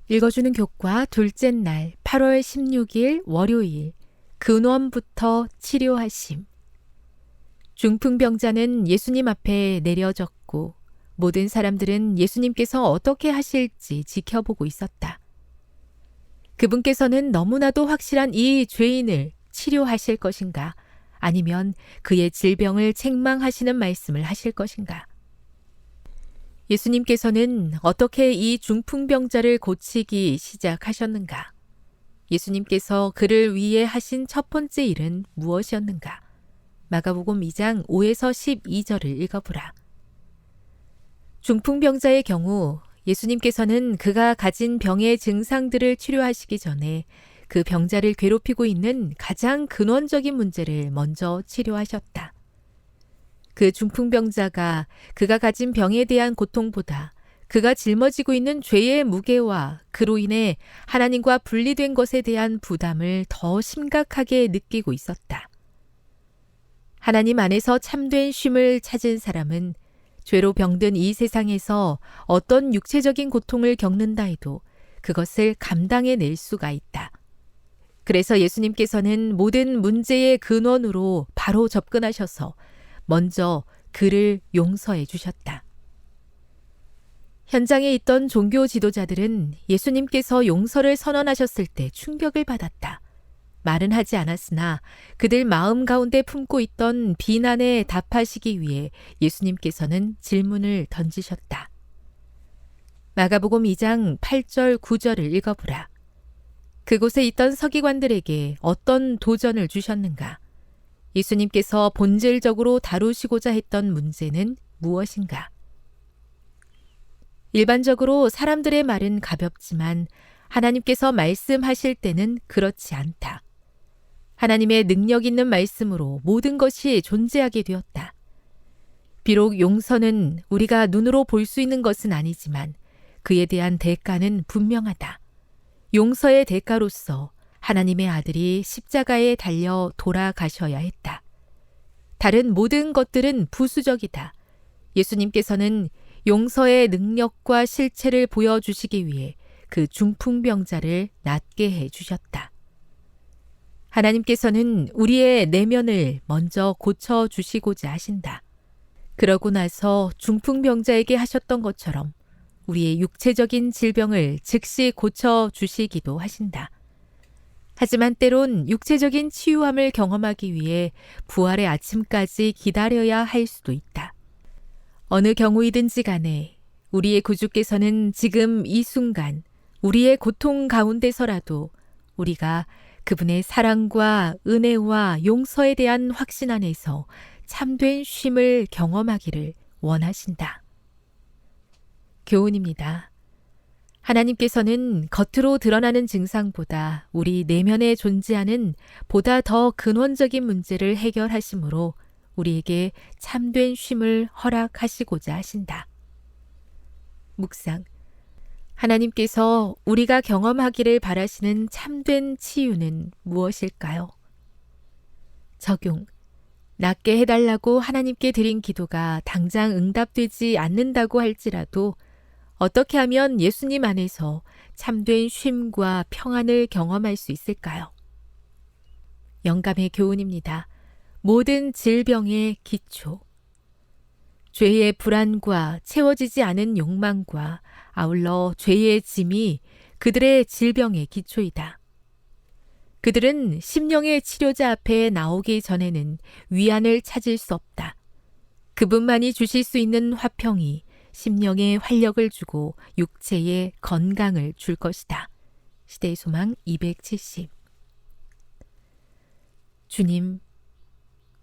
읽어주는 교과 둘째 날 8월 16일 월요일 근원부터 치료하심. 중풍병자는 예수님 앞에 내려졌고 모든 사람들은 예수님께서 어떻게 하실지 지켜보고 있었다. 그분께서는 너무나도 확실한 이 죄인을 치료하실 것인가, 아니면 그의 질병을 책망하시는 말씀을 하실 것인가. 예수님께서는 어떻게 이 중풍병자를 고치기 시작하셨는가? 예수님께서 그를 위해 하신 첫 번째 일은 무엇이었는가? 마가복음 2장 5에서 12절을 읽어보라. 중풍병자의 경우 예수님께서는 그가 가진 병의 증상들을 치료하시기 전에 그 병자를 괴롭히고 있는 가장 근원적인 문제를 먼저 치료하셨다. 그 중풍병자가 그가 가진 병에 대한 고통보다 그가 짊어지고 있는 죄의 무게와 그로 인해 하나님과 분리된 것에 대한 부담을 더 심각하게 느끼고 있었다. 하나님 안에서 참된 쉼을 찾은 사람은 죄로 병든 이 세상에서 어떤 육체적인 고통을 겪는다 해도 그것을 감당해낼 수가 있다. 그래서 예수님께서는 모든 문제의 근원으로 바로 접근하셔서 먼저 그를 용서해 주셨다. 현장에 있던 종교 지도자들은 예수님께서 용서를 선언하셨을 때 충격을 받았다. 말은 하지 않았으나 그들 마음 가운데 품고 있던 비난에 답하시기 위해 예수님께서는 질문을 던지셨다. 마가복음 2장 8절 9절을 읽어보라. 그곳에 있던 서기관들에게 어떤 도전을 주셨는가? 예수님께서 본질적으로 다루시고자 했던 문제는 무엇인가? 일반적으로 사람들의 말은 가볍지만 하나님께서 말씀하실 때는 그렇지 않다. 하나님의 능력 있는 말씀으로 모든 것이 존재하게 되었다. 비록 용서는 우리가 눈으로 볼 수 있는 것은 아니지만 그에 대한 대가는 분명하다. 용서의 대가로서 하나님의 아들이 십자가에 달려 돌아가셔야 했다. 다른 모든 것들은 부수적이다. 예수님께서는 용서의 능력과 실체를 보여주시기 위해 그 중풍병자를 낫게 해주셨다. 하나님께서는 우리의 내면을 먼저 고쳐주시고자 하신다. 그러고 나서 중풍병자에게 하셨던 것처럼 우리의 육체적인 질병을 즉시 고쳐주시기도 하신다. 하지만 때론 육체적인 치유함을 경험하기 위해 부활의 아침까지 기다려야 할 수도 있다. 어느 경우이든지 간에 우리의 구주께서는 지금 이 순간 우리의 고통 가운데서라도 우리가 그분의 사랑과 은혜와 용서에 대한 확신 안에서 참된 쉼을 경험하기를 원하신다. 교훈입니다. 하나님께서는 겉으로 드러나는 증상보다 우리 내면에 존재하는 보다 더 근원적인 문제를 해결하심으로 우리에게 참된 쉼을 허락하시고자 하신다. 묵상. 하나님께서 우리가 경험하기를 바라시는 참된 치유는 무엇일까요? 적용. 낫게 해달라고 하나님께 드린 기도가 당장 응답되지 않는다고 할지라도 어떻게 하면 예수님 안에서 참된 쉼과 평안을 경험할 수 있을까요? 영감의 교훈입니다. 모든 질병의 기초. 죄의 불안과 채워지지 않은 욕망과 아울러 죄의 짐이 그들의 질병의 기초이다. 그들은 심령의 치료자 앞에 나오기 전에는 위안을 찾을 수 없다. 그분만이 주실 수 있는 화평이 심령에 활력을 주고 육체에 건강을 줄 것이다. 시대의 소망 270. 주님,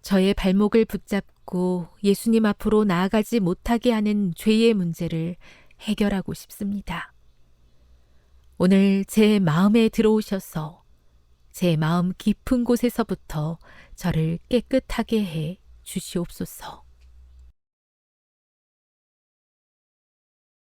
저의 발목을 붙잡고 예수님 앞으로 나아가지 못하게 하는 죄의 문제를 해결하고 싶습니다. 오늘 제 마음에 들어오셔서 제 마음 깊은 곳에서부터 저를 깨끗하게 해 주시옵소서.